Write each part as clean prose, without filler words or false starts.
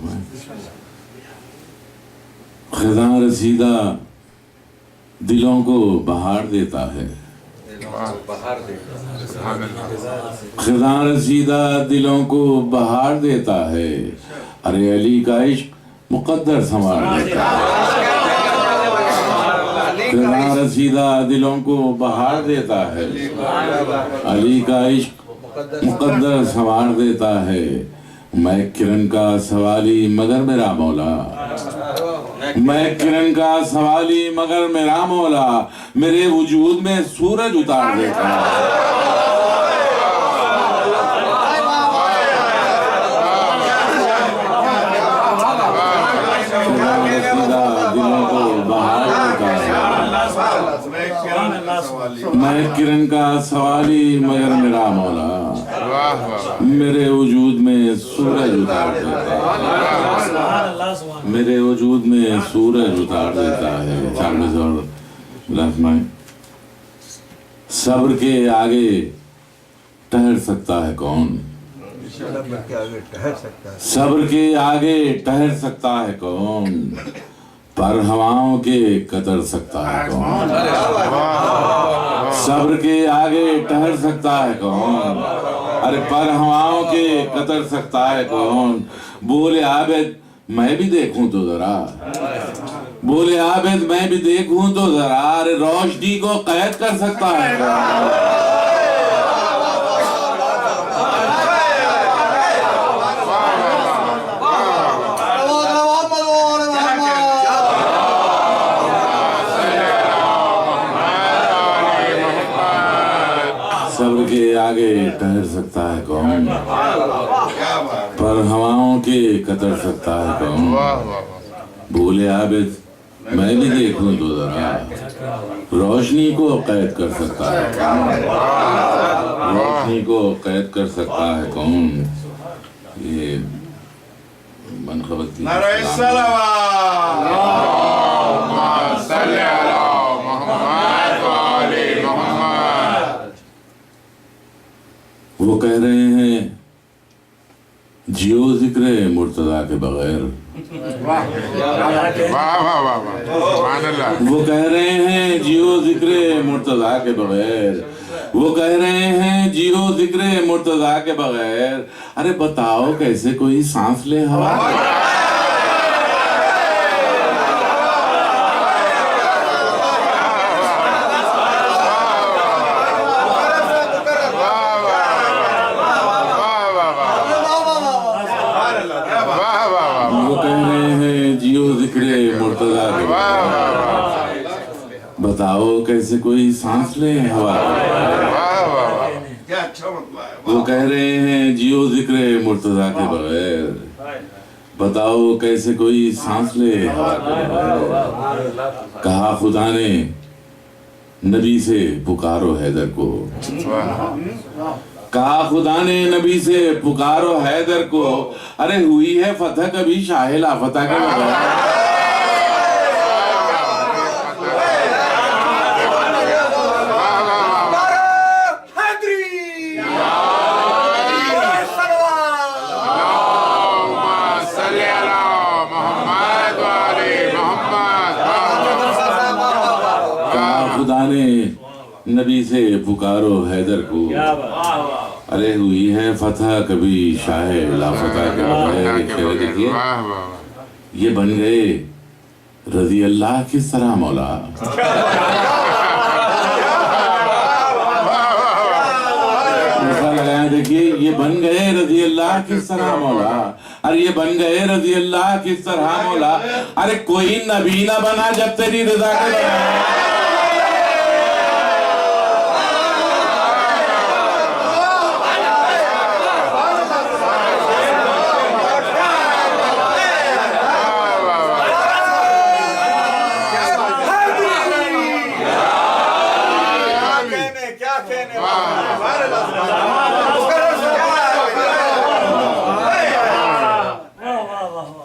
फरमाएं। खिज़ां रसीदा दिलों को बहार देता है, खिज़ां रसीदा दिलों को बहार देता है। अरे अली का इश्क मुकद्दर संवार देता है। खिज़ां रसीदा दिलों को बहार देता है, अली का इश्क मुकद्दर संवार देता है। मैं किरण का सवाली मगर मेरा मौला, मैं किरण का सवाली मगर मेरा मौला मेरे वजूद में सूरज उतार देता है। दिलों को बहार देता है, मैं किरण का सवाली मगर मेरा मौला मेरे वजूद में सूरज उतार देता है, मेरे वजूद में सूरज उतार देता है। सब्र के आगे ठहर सकता है कौन, सब्र के आगे ठहर सकता है कौन, पर हवाओं के कतर सकता है कौन, सब्र के आगे ठहर सकता है कौन, अरे पर हवाओं के कतर सकता है कौन। बोले आबिद मैं भी देखूं तो जरा, बोले आबिद मैं भी देखूं तो जरा, अरे रोशनी को कैद कर सकता है कौन। सब्र के आगे ठहर सकता है कौन, पर हवाओं के कतर सकता है कौन। बोले आबिद मैं भी देखूं तो जरा, रोशनी को कैद कर सकता है कौन, रोशनी को कैद कर सकता है कौन। ये मनखबत की वो कह रहे हैं जियो जिक्र मुर्तजा के बगैर, वो कह रहे हैं जियो जिक्र मुर्तजा के बगैर, वो कह रहे हैं जियो जिक्र मुर्तजा के बगैर। अरे बताओ कैसे कोई सांस ले हवा, बताओ कैसे कोई सांस ले हवा। वो कह रहे हैं जियो जिक्र मुर्तजा के बगैर, बताओ कैसे कोई सांस ले हवा के बगैर। कहा खुदा ने नबी से पुकारो हैदर को, कहा खुदा ने नबी से पुकारो हैदर को। अरे हुई है फतह कभी शाह लाफता के बगैर। नबी से पुकारो हैदर को, अरे हुई है फतह कभी शाह लाफता के बगैर। देखिए ये बन गए रजी अल्लाह किस तरह मौला। देखिए ये बन गए रजी अल्लाह किस तरह मौला, अरे ये बन गए रजी अल्लाह किस तरह मौला। अरे कोई नबी ना बना जब तेरी रजा के बगैर।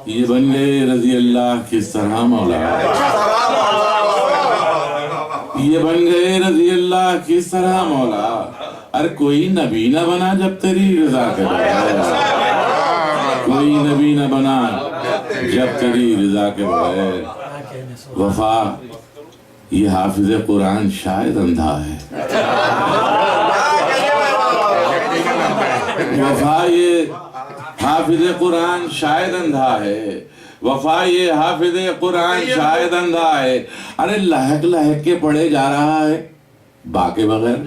ये बन गए रजी अल्लाह किस तरह मौला, ये बन गए रजी अल्लाह किस तरह मौला। अरे कोई नबी ना बना जब तेरी रजा के बगैर, कोई नबी न बना जब तेरी रजा के बगैर। वफा ये हाफिज कुरान शायद अंधा है, वफा ये हाफिज कुरान शायद अंधा है, वफा ये हाफिज कुरान शायद अंधा है। अरे लहक लहक के पढ़े जा रहा है बाके बगैर।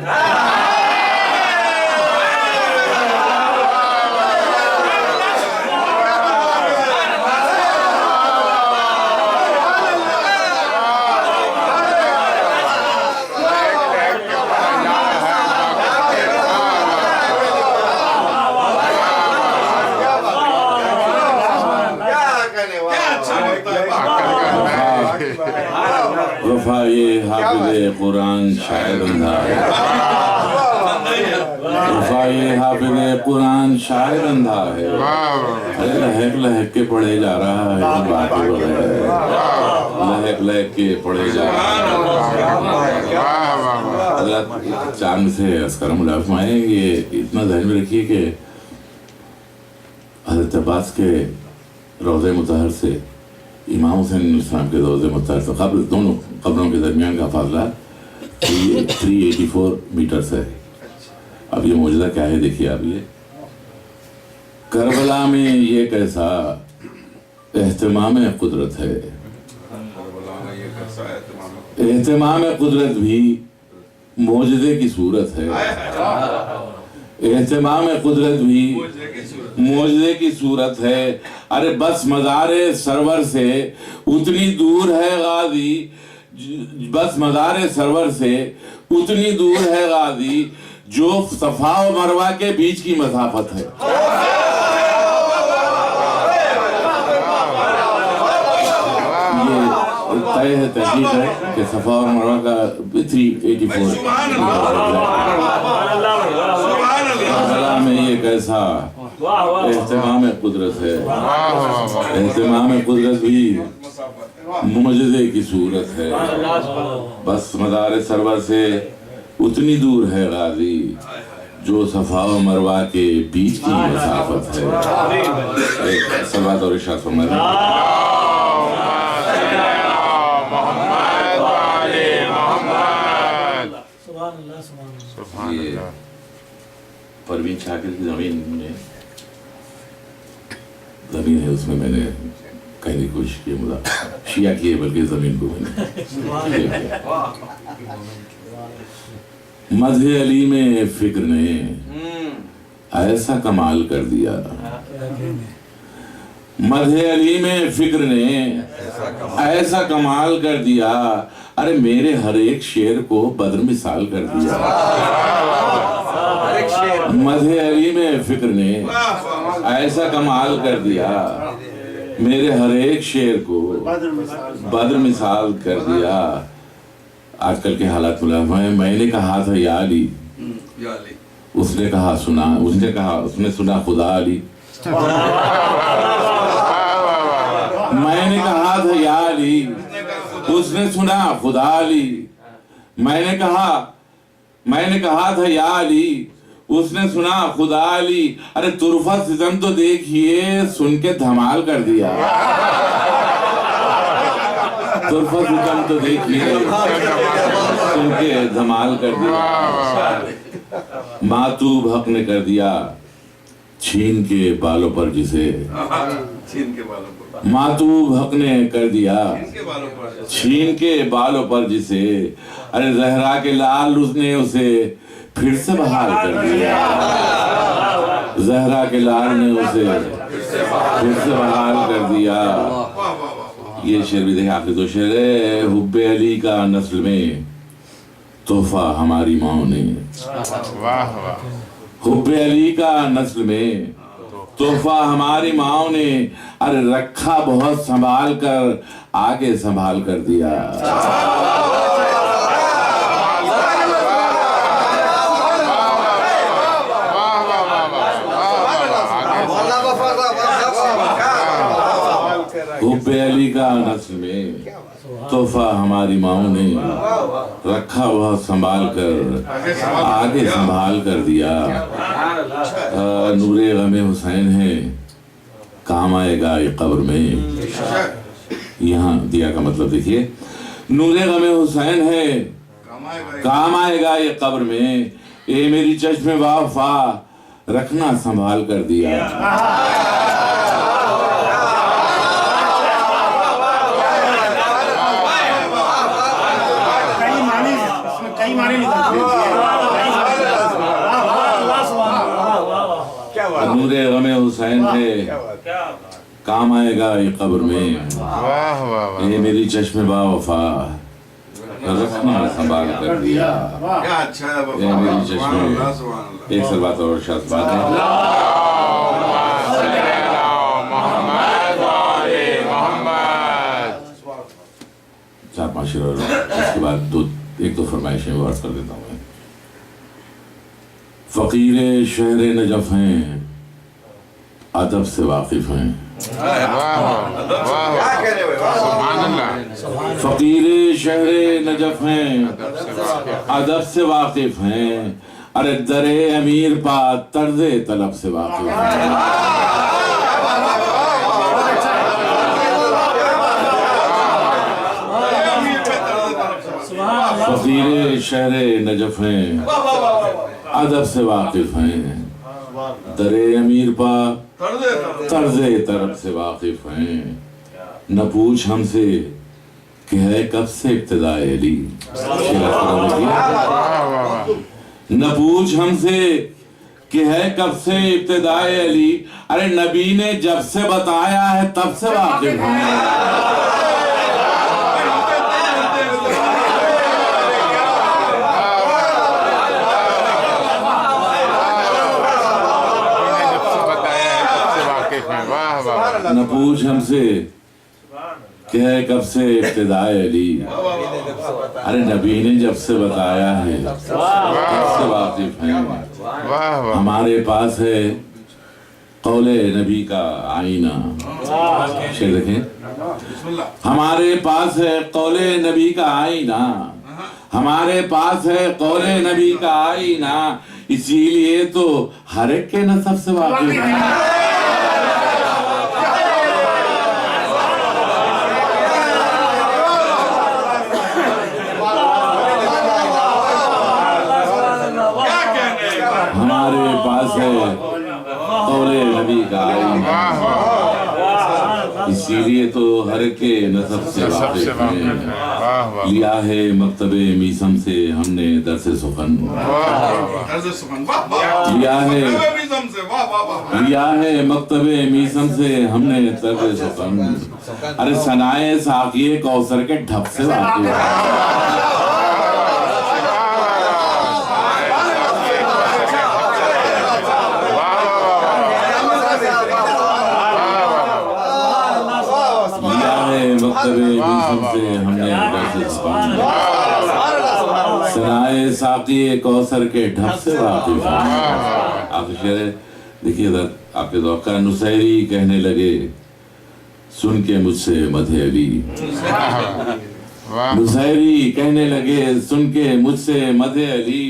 वफा ये हाफिज़ कुरान शायद अंधा है, वफा ये हाफिज़ कुरान शायद अंधा है। अरे लहक लहक के पढ़े जा रहा है बाकी बगैर, लहक लहक के पढ़े जा रहा है। चांद से अस्करम फरमाए, ये इतना ध्यान में रखिए कि हज़रत अब्बास के रोज़े मुतहर से इमाम हुसैन इस्लाम के रोज़े मुतहर से कब्र, दोनों कब्रों के दरमियान का फासला 384 मीटर्स है। अब ये मौजूदा क्या है देखिए आप, ये करबला में ये कैसा एहतमाम कुदरत है, एहतमाम कुदरत भी मौजूदे की सूरत है, एहतमाम कुदरत भी मौजूदे की सूरत है। अरे बस मज़ारे सरवर से उतनी दूर है गाजी, बस मज़ारे सरवर से उतनी दूर है गाजी जो सफा और मरवा के बीच की मसाफत है। ये तय है, तहकीक है कि सफा और मरवा का 384 में ये कैसा एहतमाम कुदरत है, एहतमाम कुदरत भी मुजज़े की सूरत है। बस मदार सरवर से उतनी दूर है गाजी जो सफा व मरवा के बीच की मसाफत है। सलवात और इरशाद फरमाइए। ये परवीन शाकिर की ज़मीन में ज़मीन है, उसमें मैंने कहने की कोशिश की, मुझे शिया की है बल्कि ज़मीन को मैंने मज़े अली में फिक्र ने ऐसा कमाल कर दिया, मज़े अली में फिक्र ने ऐसा कमाल कर दिया। अरे मेरे हर एक शेर को बद्र मिसाल कर दिया, मज़े अली में फिक्र ने ऐसा कमाल कर दिया, मेरे हर एक शेर को बद्र मिसाल कर दिया। आजकल के हालात में मैंने कहा था या अली, उसने कहा सुना, उसने कहा उसने सुना खुदा अली। मैंने कहा था या अली, उसने सुना खुदा अली। मैंने कहा था या अली, उसने सुना खुदा अली। अरे तुरफा सितम तो देखिए, सुन के धमाल कर दिया। तुरफा सितम तो देखिए, सुन के धमाल कर दिया। मातूब हक ने कर दिया छीन के बालों पर जिसे, मातूब हक ने कर दिया छीन के बालों पर जिसे। अरे जहरा के लाल उसने उसे फिर से बहाल कर दिया, जहरा के लाल ने उसे फिर से बहाल कर दिया। ये शेर भी देखे, आखिर दो शेर है। हुब्बे अली का नस्ल में तोहफा हमारी माँ ने, हुब्बे अली का नस्ल में तोहफा हमारी माँ ने। अरे रखा बहुत संभाल कर, आगे संभाल कर दिया। हुब्बे अली का नस्ल में तोहफा हमारी माँ ने, रखा बहुत संभाल कर, आगे संभाल कर दिया। नूरे गमे हुसैन है काम आएगा ये कब्र में। यहाँ दिया का मतलब देखिए, नूरे गमे हुसैन है, काम आएगा ये कब्र में। ये मेरी चश्मे वाफा रखना संभाल कर दिया। नूरे गमे हुसैन है, काम आएगा ये कब्र में। ये मेरी चश्मे वाफा रखना संभाल कर दिया। क्या अच्छा है ये मेरी चश्मे। एक सर बात और शायद बात है, चार पांच शेर और उसके बाद एक दो फरमाइशें वर्ष कर देता हूँ। फकीर शहर नजफ हैं, अदब से वाकिफ हैं। फकीर शहर नजफ हैं, अदब से वाकिफ हैं। अरे दरे अमीर पा तर्जे तलब से वाकिफ हैं। फकीर शहर नजफ हैं, अदब से वाकिफ हैं। दरे अमीर पा तर्जे तरफ से वाकिफ हैं। न पूछ हमसे कि है कब से इब्तिदाए अली। न पूछ हमसे कि है कब से इब्तिदाए अली। अरे नबी ने जब से बताया है तब से वाकिफ हैं। न पूछ हमसे कि है कब से इब्तिदाए अली। अरे नबी ने जब से बताया है तब से वाकिफ हैं। हमारे पास है कौले नबी का आईना। शेर देखें, हमारे पास है कौले नबी का आईना। हमारे पास है कौले नबी का आईना। इसीलिए तो हर एक के नसब से वाकिफ हैं। हमारे पास है कौले नबी का आईना। इसीलिए तो हर के नसब से वाकिफ हैं। लिया है मकतबे मीसम से हमने दरसे सुखन। लिया है मकतबे मीसम से हमने दरसे सुखन। अरे सनाए साकिए कौसर के ढप से वाकिफ हैं। सराय साकी कौसर के ढप से वाकिफ हैं। आखिर शेर देखिए इधर आपके दौका। नुसैरी कहने लगे सुन के मुझसे मधे अली। नुसैरी कहने लगे सुन के मुझसे मधे अली।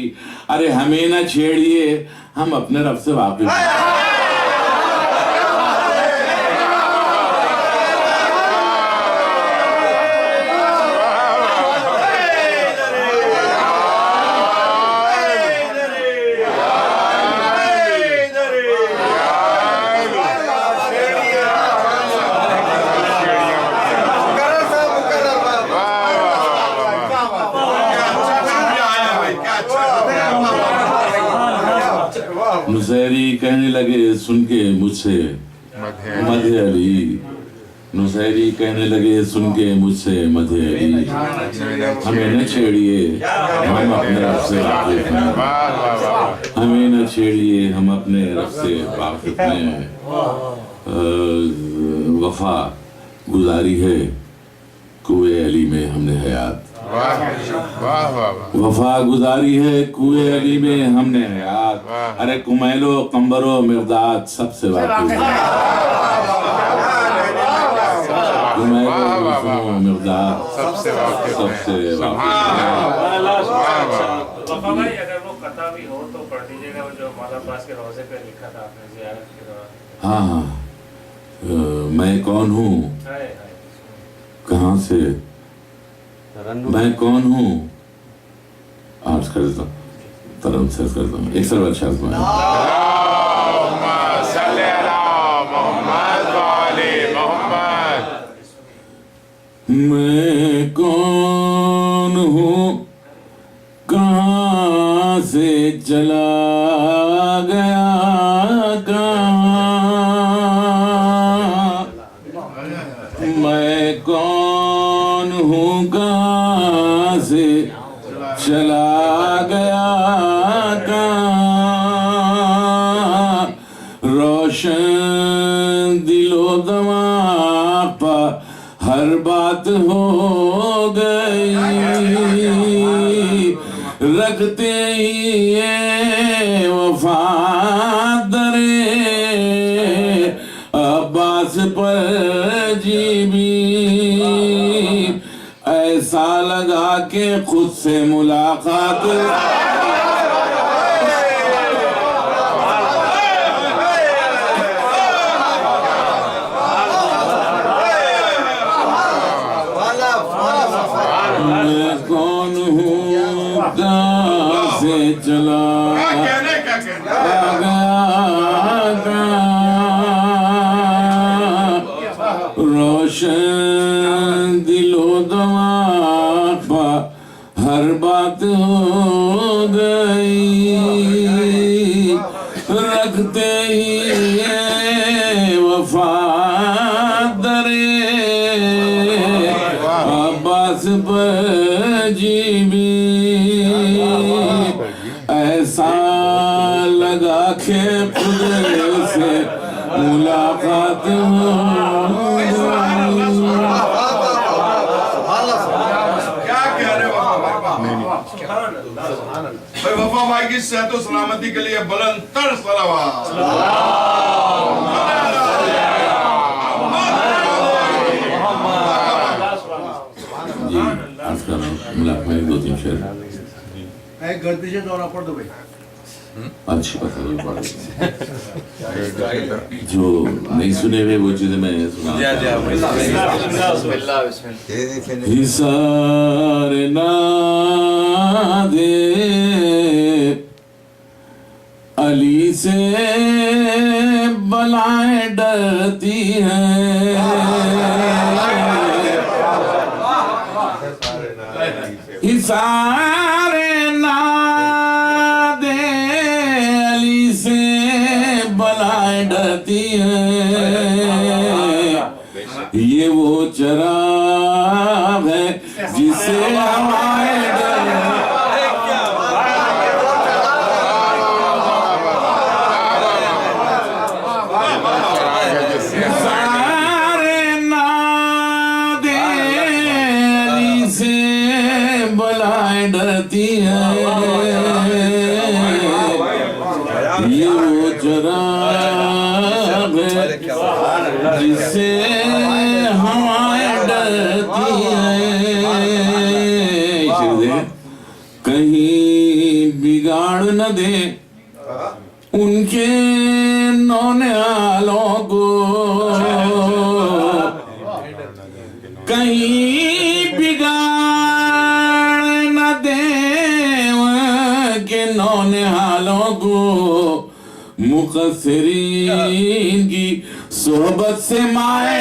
अरे हमें न छेड़िए हम अपने रब से वाकिफ हैं। नुसैरी कहने लगे सुन के मुझसे मधे अली। नुसैरी कहने लगे सुन के मुझसे मधे अली। हमें न छेड़िए हम अपने रब से वाकिफ हैं। हमें न छेड़िए हम अपने रब से वाकिफ हैं। वफा गुजारी है कुए अली में हमने हयात। वफा गुजारी है कुए अली में हमने हयात। अरे कुमैलो कंबरो मिर्दात सबसे वाकिफ है। कुमैलो मिर्दात सबसे वाकिफ भाई अगर वो कथा भी हो तो पढ़ दीजिएगा, जो मौला अब्बास के रोजे पे लिखा था आपने ज़ियारत के दौरान। हाँ हाँ मैं कौन हूँ, कहाँ से, मैं कौन हूँ। आज कर देता हूँ, तरम से करता हूँ एक सरवर शब्द में। मैं कौन हूँ, कहाँ से चला गया, कहाँ। मैं कौन हूँ, कहाँ से चला गया, कहाँ। रोशन दिलो दिमाग पर हर बात हो गई, रखते ही ये वफादरे अब्बास पर जीबी। ऐसा लगा के खुद से मुलाकात से चला गया, रोशन दिलो दिमाग पर हर बात हो गई, रखते ही वफादरे अब्बास पर जीबी। ऐसा लगा के खुद से मुलाकात हो। क्या कह रहे हो भाई? वफा भाई की सेहत और सलामती के लिए बुलंद तर सलावत। जी आज का मुलाकात में 2-3 शेर गलती से दौरा पड़ दो भाई। अच्छी बात है, जो नहीं सुने हुए वो चीजें मैं सुना। हिसार ना दे अली से बलाएं डरती हैं, हिसार ना दे अली से बलाएं डरती हैं। ये वो चराग है जिसे हवाएं डरती है। ये वो चराग है जिससे हवाएं डरती है। कहीं बिगाड़ न दे उनके नौनिहालों को, कहीं बिगाड़ न दे के नौनिहालों को, मुक़स्सिरीन की सोहबत से माए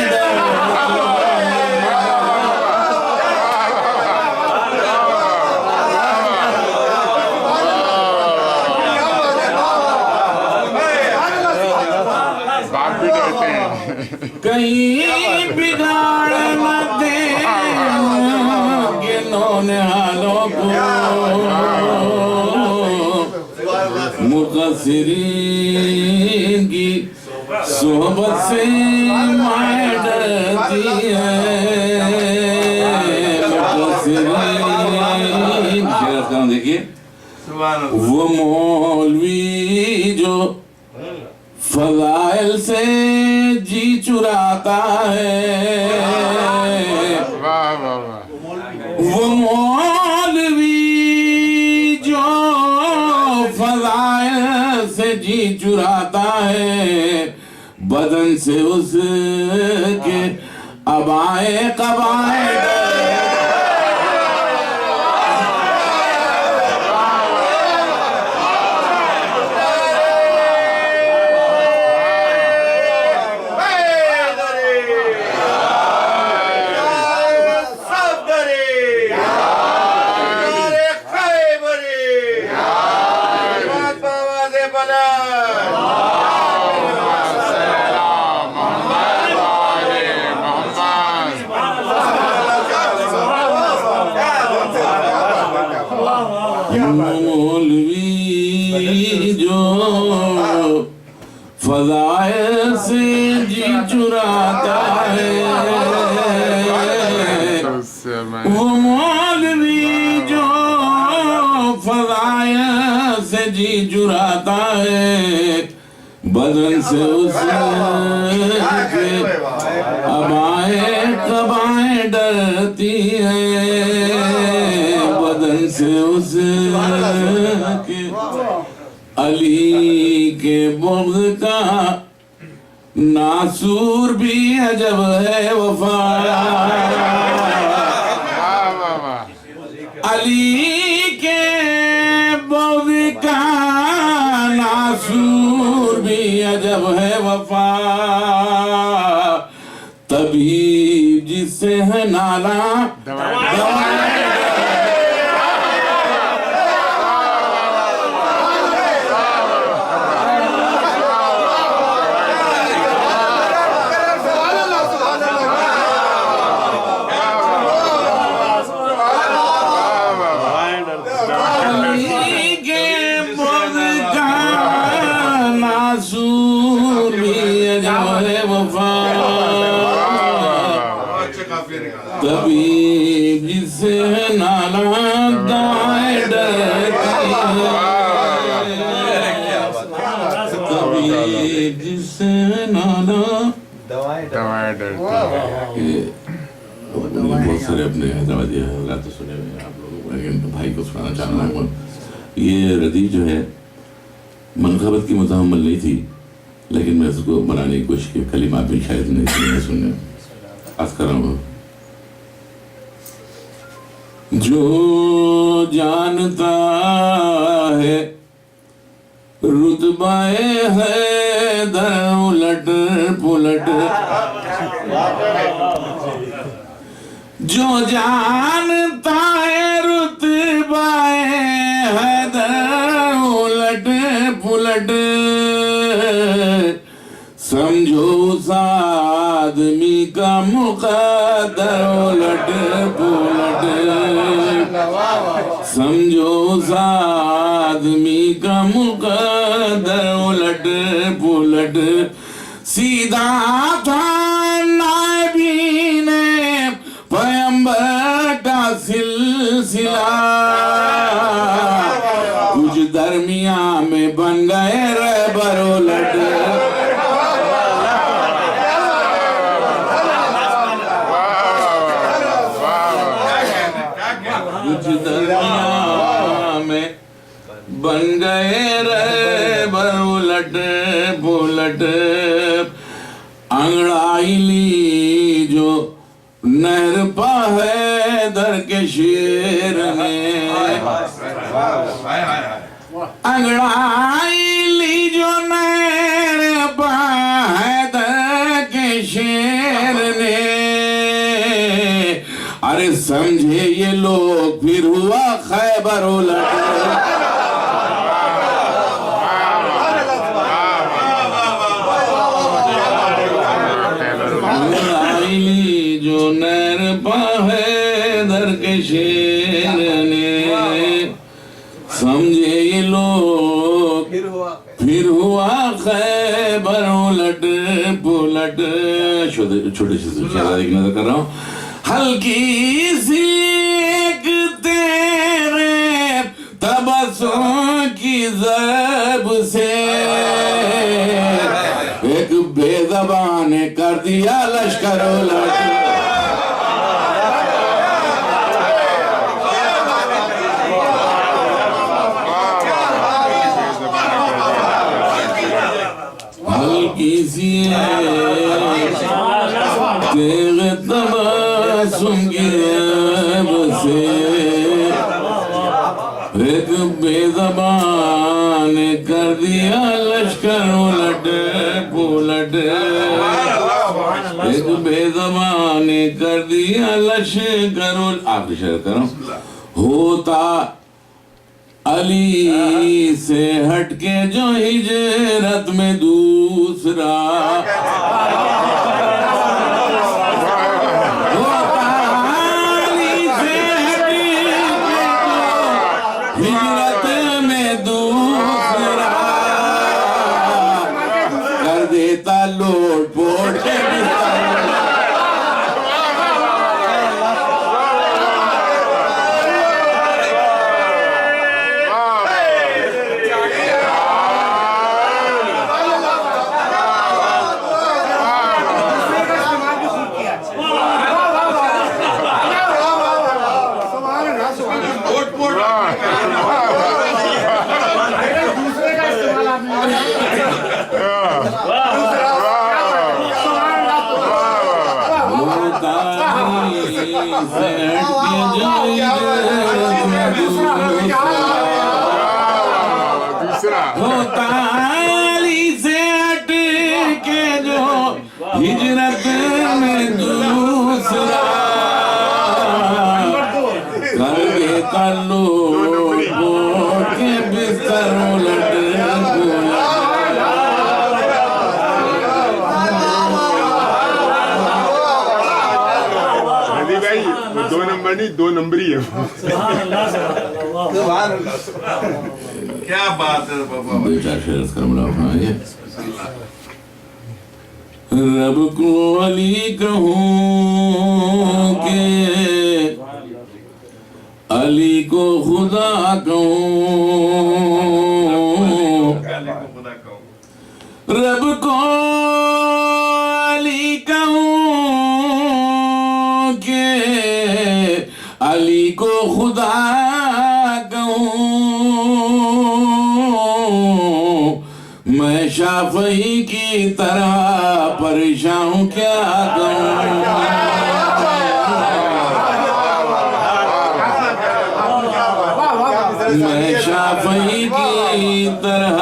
कहीं बिगाड़ न दे के नौनिहालों को, मुक़स्सिरीन की सोहबत से माए डरती है। मुक़स्सिरीन देखिए, वो मौलवी जो फज़ाइल से जी चुराता है, वो मौलवी जो फज़ाइल से जी चुराता है, बदन से उसके अबाए कबाए मौलवी जो फजाए से जी चुराता है, वो मौलवी जो फजाए से जी चुराता है, बदन से उसके अबाए कबाए डरती है, बदन से उसके अली के बुग़्ज़ का नासूर भी अजब है वफा। अली के बुग़्ज़ का नासूर भी अजब है वफा। तबीब जिससे है नाला तबीब जिससे नाला दाए डरती है, तबीब जिससे नाला दवाएं डरती है। बहुत सारे अपने हैदराबादी हालात तो सुने हुए आप लोगों, लेकिन भाई को सुनाना चाहना हूँ। ये रदीफ जो है मनक़बत की मुतहम्मल नहीं थी, लेकिन मैं उसको बनाने की कोशिश की। कलिमा भी शायद नहीं सुनने आज कर रहा हूँ। जो जानता है रुतबाए है दर उलट पुलट, जो जानता है रुतबाए है दर उलट पुलट, समझो उस आदमी का मुक़द्दर उलट पुलट, समझो उस आदमी का मुक़द्दर उलट पुलट। सीधा था नाबीने पैगंबर का सिलसिला, कुछ दरमिया में बन गए रहबर उलट। कुछ दरमिया में बन गए रहबर उलट पुलट। अंगड़ाई ली जो नहर पा है दर के शेर ने, अंगड़ाई ली जो नहर पा है दर के शेर ने। अरे समझे ये लोग फिर हुआ खैबर उलट। जो नर पाहे दर के शेर ने, समझे ये लोग फिर हुआ खैबर उलट पुलट। छोटे से शहजादी की नजर कर रहा हूँ। हल्की सी एक तेरे तबस्सुम की ज़ब से एक बेज़बान ने कर दिया लश्कर उलट। हल्की सी तबस्सुम की ऐब से एक बेज़बान ने कर दिया लश्कर उलट पुलट। एक बेज़बान ने कर दिया लश्कर उलट। आखिरी शेर करो। होता अली से हटके जो हिजरत में दूसरा, होता अली से हटके जो हिजरत में दूसरा, कर देता लोट पोट के होता अली से हट के जो हिजरत में दूसरा, कर देता लोट पोट के बिस्तर उलट भाई 2 नंबर नहीं 2 नंबरी है। क्या बात है बाबा। दो चार शेर उठाएंगे। रब को अली कहूँ के अली को खुदा कहूँ, रब को अली कहूँ के अली को खुदा कहूँ, मैं शाफई की तरह परेशान हूँ क्या कहूँ। मैं शाफई की तरह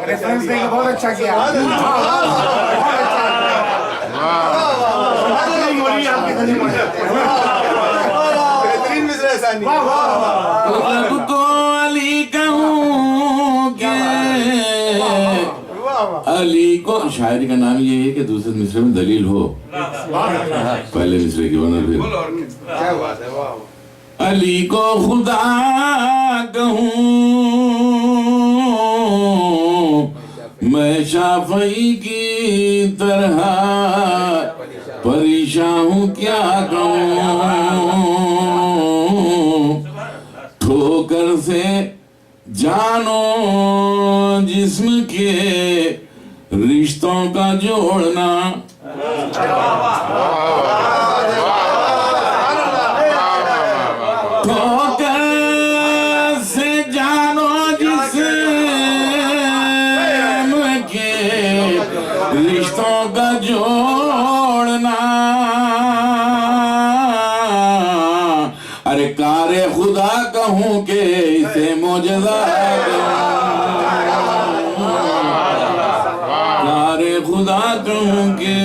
रेफरेंस देके बहुत अच्छा किया। रब को अली कहूँ के अली को, शायरी का नाम ये है कि दूसरे मिसरे में दलील हो, पहले मिसरे की वरना फिर क्या बात है। वाह अली को खुदा कहूँ, मैं शाफई की तरह परेशान हूँ क्या कहूँ। ठोकर से जानो जिस्म के रिश्तों का जोड़ना, ठोकर से जानो जिस्म के रिश्तों का जोड़ना। अरे कारे खुदा कहूँ के इसे मौजज़ा, कारे खुदा कहूँ के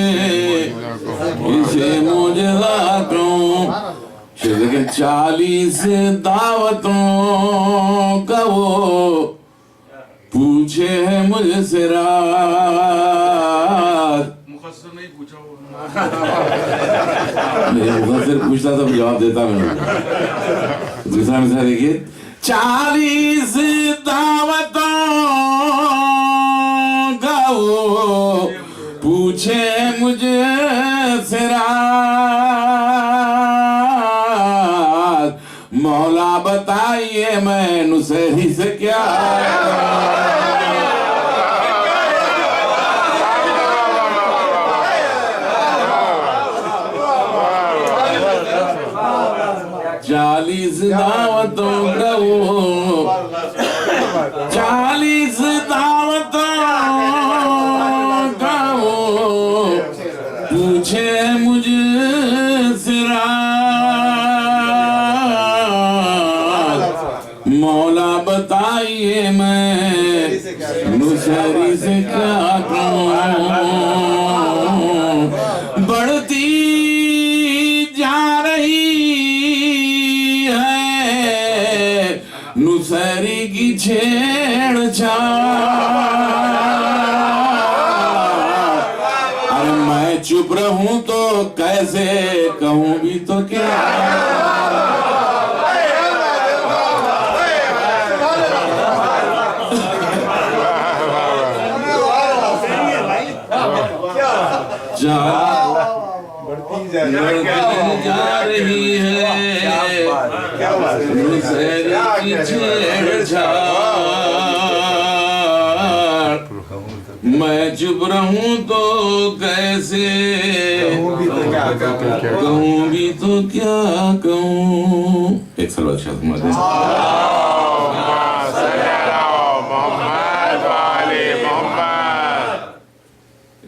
इसे मौजज़ा कहूँ। 40 दावतों का वो पूछे है मुझसे रात। मुखस्सर नहीं पूछा होगा। मुखस्सर पूछता तब जवाब देता मैं। दूसरा मिसरा देखिए। 40 दावतों का वो पूछे मुझे सिराज, मौला बताइए मैं नुसैरी से क्या। 40 दावतों का वो, 40 दावतों का वो पूछे मुझे सिराज मौला बताइए मैं नुसैरी से क्या कहूँ बढ़ती जा रही है नुसैरी की छेड़छाड़ अरे मैं चुप रहूं तो कैसे कहूं भी तो क्या जा रही है नुसैरी की छेड़छाड़ मैं चुप रहूं तो कैसे कहूं भी तो क्या कहूं एक साल बाद शायद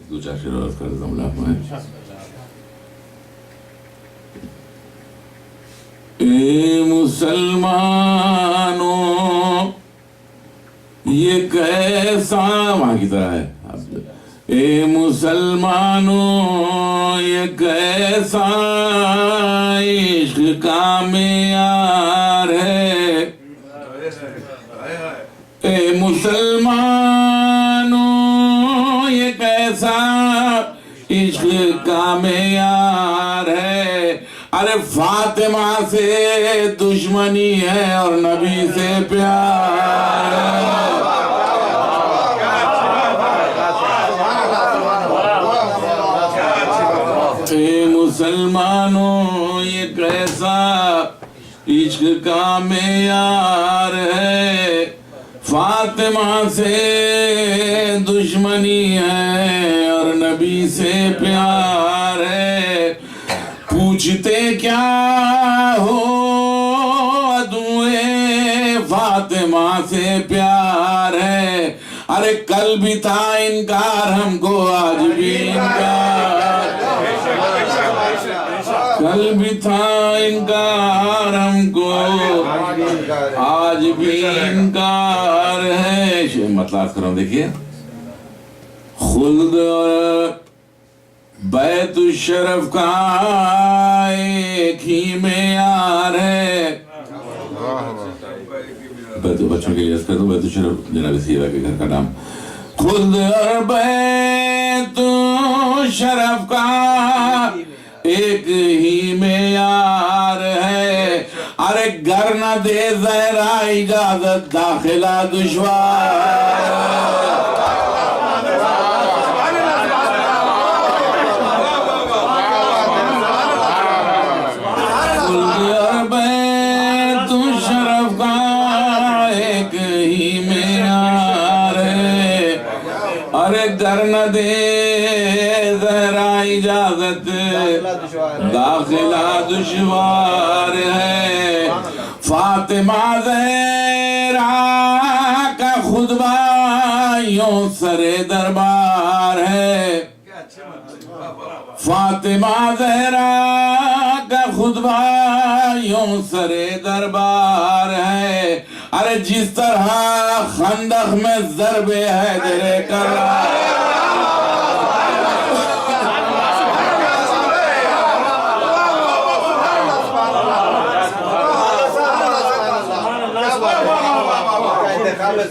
दो चार शेर और कर जमला में ए मुसलमानों ये कैसा वहां की तरह है ए मुसलमानों ये कैसा इश्क का मेयार है ए मुसलमानों ये कैसा इश्क का मेयार है अरे फातिमा से दुश्मनी है और नबी से प्यार है मुसलमानों ये कैसा इश्क का मेयार है फातिमा से दुश्मनी है और नबी से प्यार है पूछते क्या हो अदुए फातिमा से प्यार है अरे कल भी था इनकार हमको आज भी इनकार कल भी था इनकार हमको आज भी इनकार है मतलब करो देखिए खुल्द और बैतुल शरफ का एक ही मेयार है बच्चों के लिए कर दो बैतुल शरफ जनाब सीरा के घर का नाम खुद और बैतुल शरफ का एक ही मेयार है अरे घर न दे जहरा इजाजत दाखिला दुश्वार कर न दे जरा इजाजत दाखिला दुश्वार है फातिमा ज़हरा का खुतबा यूं सरे दरबार है फातिमा ज़हरा का खुतबा यूं सरे दरबार है अरे जिस तरह खंदक में ज़रबे हैदरे कर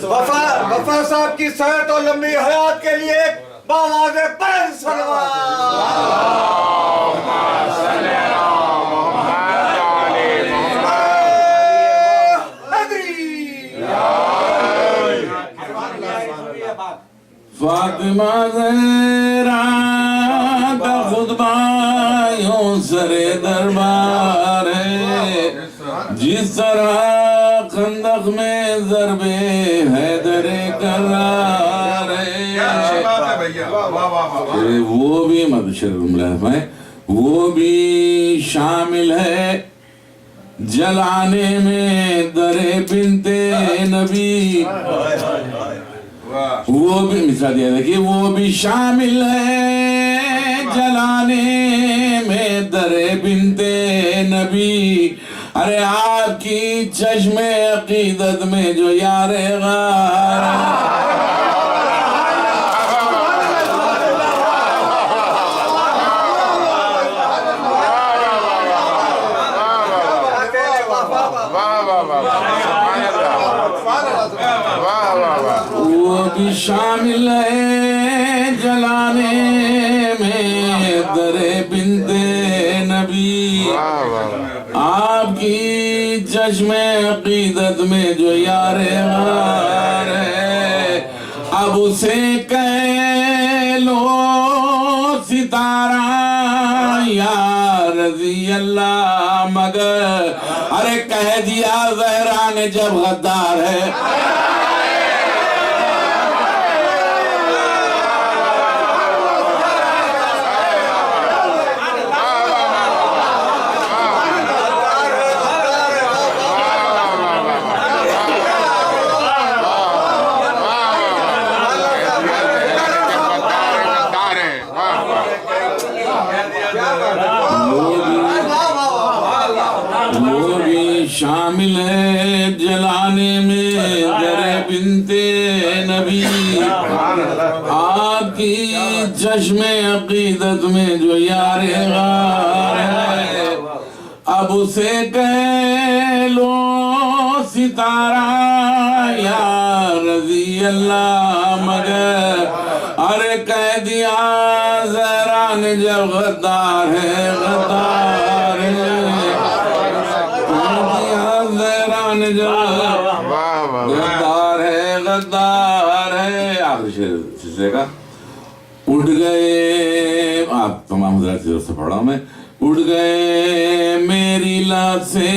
वफा साहब की सेहत और लंबी हयात के लिए बावाज़े बुलंद फातिमा ज़हरा का खुतबा यूं सरे दरबार है जिस तरह खंदक में ज़रबे हैदरे करार है वो भी में वो भी शामिल है जलाने में दरे बिनते नबी वो भी मिसाल दिया देखिए वो भी शामिल है जलाने में दरे बिनते नबी, अरे आपकी चश्मे अकीदत में जो यारे गार, वो भी शामिल है जलाने में दरे बिनते नबी, आपकी चश्मे अकीदत में जो यारे गार है, अब उसे कह लो सितारा या रज़ी अल्लाह, मगर अरे कह दिया ज़हरा ने जब गद्दार है। शामिल है जलाने में दरे बिनते नबी, आपकी चश्मे अकीदत में जो यारे गार है, अब उसे कह लो सितारा या रज़ी अल्लाह, मगर अरे कह दिया ज़हरा ने जब गद्दार है, गद्दार है, गद्दार है, गद्दार है। आखिरी सिलसिले का उठ गए, आप तमाम हज़रात की तरफ से पढ़ा मैं, उठ गए मेरी लात से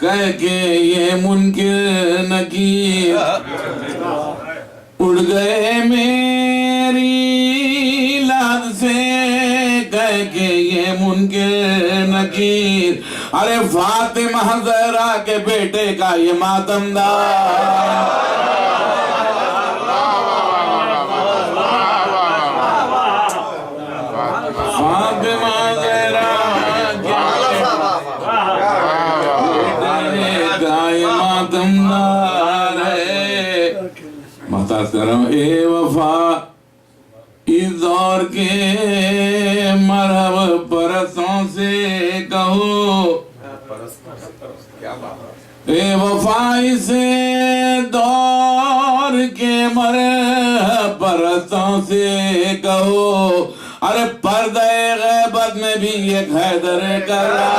कह के ये मुनकिर नकीर, उड़ गए मेरी लाद से कह के ये मुनकिर नकीर, अरे फातिमा ज़हरा के बेटे का ये मातमदार, फातिमा ज़हरा का ये मातमदार है। महताज कर रहा हूँ, ए वफा इस दौर के मरहब परसों से कहो, ए वफा इसे दौर के मरहब परसों से कहो, अरे पर्दे गैबत में भी ये हैदर कर रहा,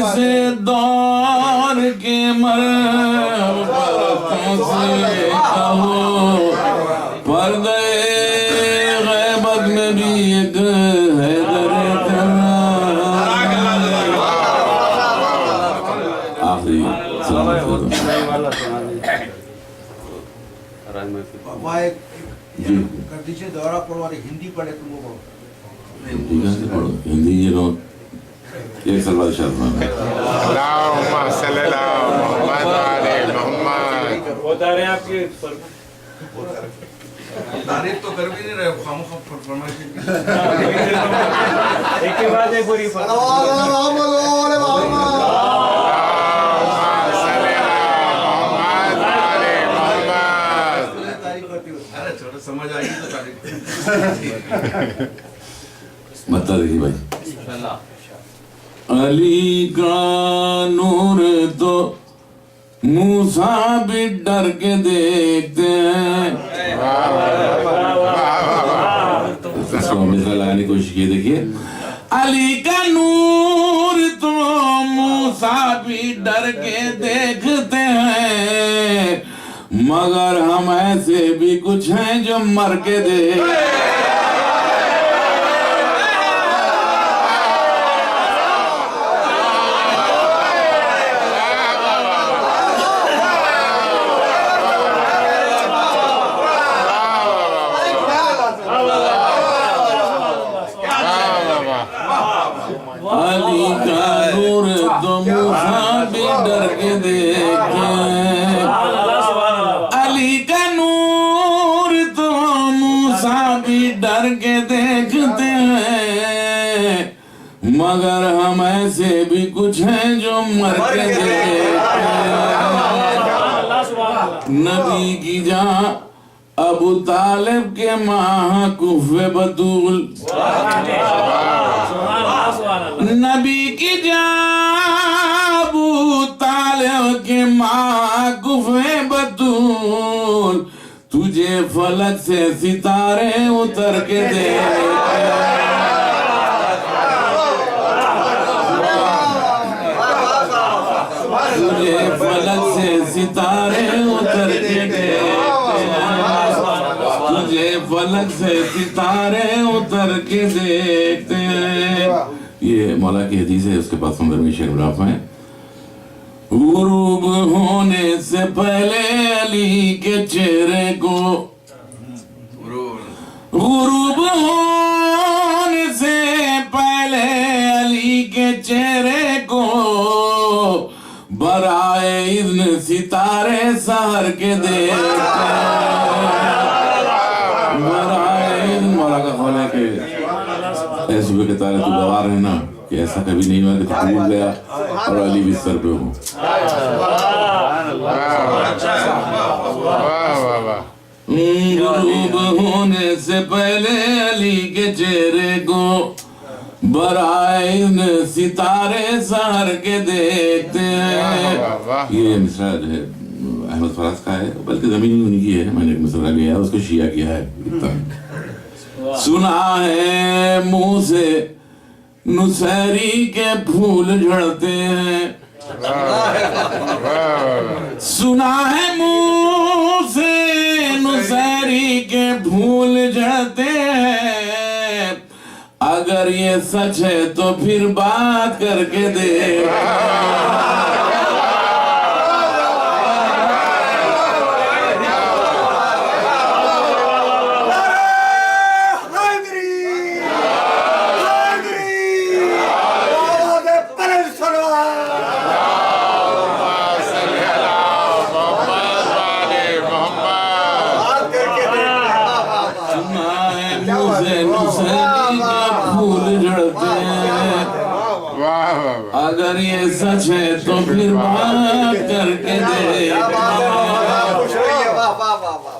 से दौर के मरहब से कहो, पर्दे गैबत में भी एक हैदर करना। आखिरी गद्दी से दौरा पढ़ो, हिंदी पढ़े तुम पढ़ो, हिंदी ये लोग एक सलवार शर्त में बता रहे हैं आपकी तारीफ तो कर भी नहीं रहे, खामोखा फरमाइश एक के बाद एक पूरी अरे छोटा समझ आएगी तो तारीफ बता देखिए भाई, अली का नूर तो मूसा भी डर के देखते हैं, इसको मिसरा लगाने की कोशिश की, देखिए अली का नूर तो मूसा भी डर के देखते हैं, मगर हम ऐसे भी कुछ हैं जो मर के देख, अली का नूर तो मूसा भी डर के देखते कुछ हैं जो मर के देखते नबी की जान अबू तालिब के माँ कुफे बतूल नबी की जान अबू तालिब के माँ कुफे बतूल तुझे फलक से सितारे उतर के तुझे फलक से सितारे उतर के तुझे फलक से सितारे उतर के देखते हैं। ये मौला की हदीस है, उसके पास हम शेर मुनाफा है। गुरूब होने से पहले अली के चेहरे को गुरूब होने से पहले अली के चेहरे को बराए इज़्न सितारे सहर के देखते बराए इज़्न। मौला का ख्याल है कि ऐसे भी तारे तो गवार है ना कि ऐसा कभी नहीं हुआ कि तू भूल गया और अली बिस्तर पे हो। गुरूब होने से पहले अली के चेहरे को बराए इज़्न सितारे सहर के देखते हैं। ये मिसरा जो है अहमद फराज का है, बल्कि जमीन उन्हीं की है। मैंने एक मिसरा लिया उसको शिया किया है। सुना है मुंह से नुसैरी के फूल झड़ते हैं सुना है मुंह से नुसैरी के फूल झड़ते हैं। अगर ये सच है तो फिर बात करके दे अगर ये सच है तो फिर बात करके दे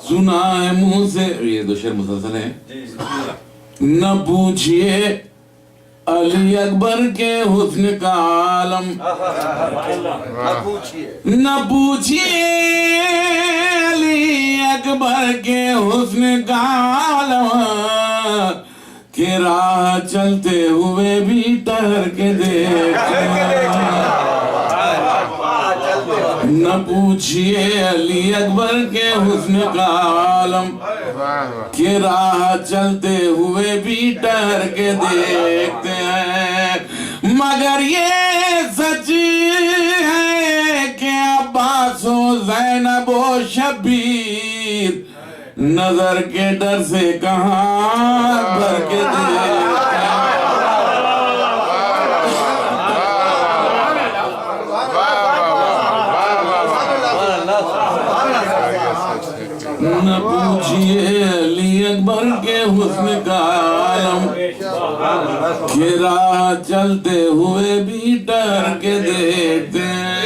सुना है मुंह से। ये दो शेर मुसलसल है। न पूछिए अली अकबर के हुस्न का आलम न पूछिए अली अकबर के हुस्न का आलम के राह चलते हुए भी ठहर के देखते न पूछिए अली अकबर के हुस्न का आलम के राह चलते हुए भी ठहर के देखते हैं। मगर ये सच है कि अब्बास हो ज़ैनब हो शबीर नजर के डर से कहाँ भर के न पूछिए अली अकबर के हुस्न का आलम के राह चलते हुए भी डर के देखते हैं।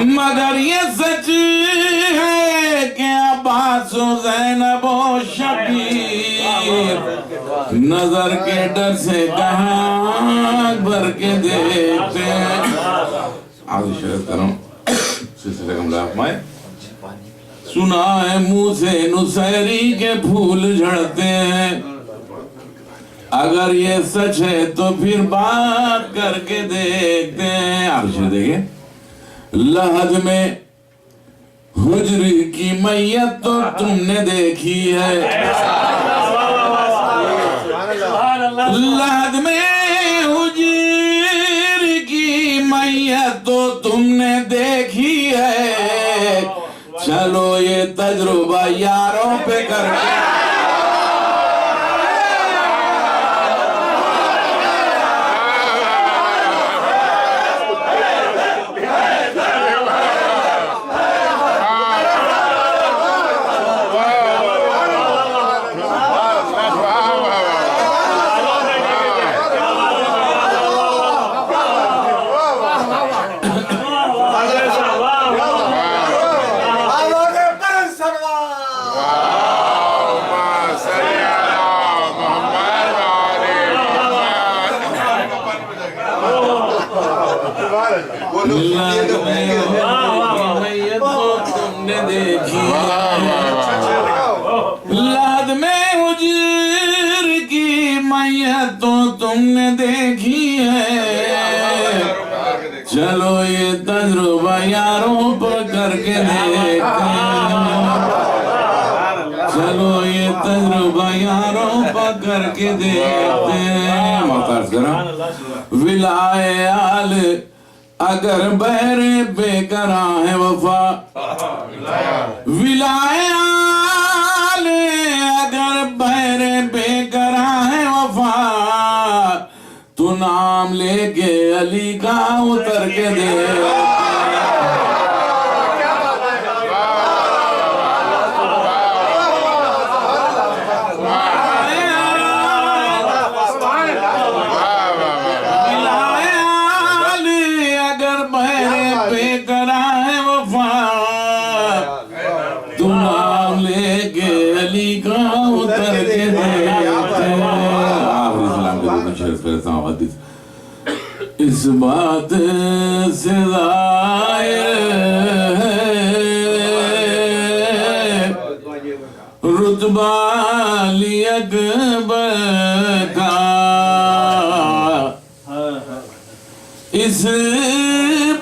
मगर ये सच है कि अब्बास ज़ैनब व शबीर नजर के डर से कहाँ भर के देखते हैं। आगे शेर करूं सिलसिले का मुलाक़ में सुना है मुंह से नुसैरी के फूल झड़ते हैं। अगर ये सच है तो फिर बात करके देखते हैं। आगे शेर देखिए। लहद में हुजरी की मैयत तो तुमने देखी है लहद में हुजरी की मैयत तो तुमने देखी है। चलो ये तजुर्बा यारों पे करके लाद में मैयत तो तुमने देखी लाद में हुजूर की मैयत तो तुमने देखी है चलो ये तजुर्बा यारों पर करके देखते चलो ये तजुर्बा यारों पर करके देखते हैं विलाए आल अगर बहरे बेकरा है वफा विलाए आल अगर बहरे बेकरा है वफा तू नाम लेके अली का उतर के दे अगर बहरे बेकरा है वफा तू नाम लेके अली का उतर के दे इस बात से ज़ाहिर है रुतबा अली अकबर का इस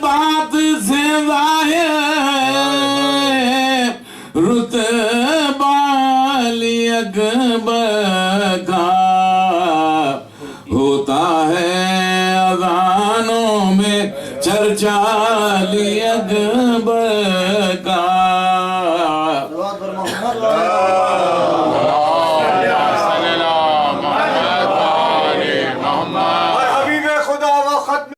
बात से ज़ाहिर है रुतबा अली अकबर का होता है अज़ानों में चर्चा अली अकबर का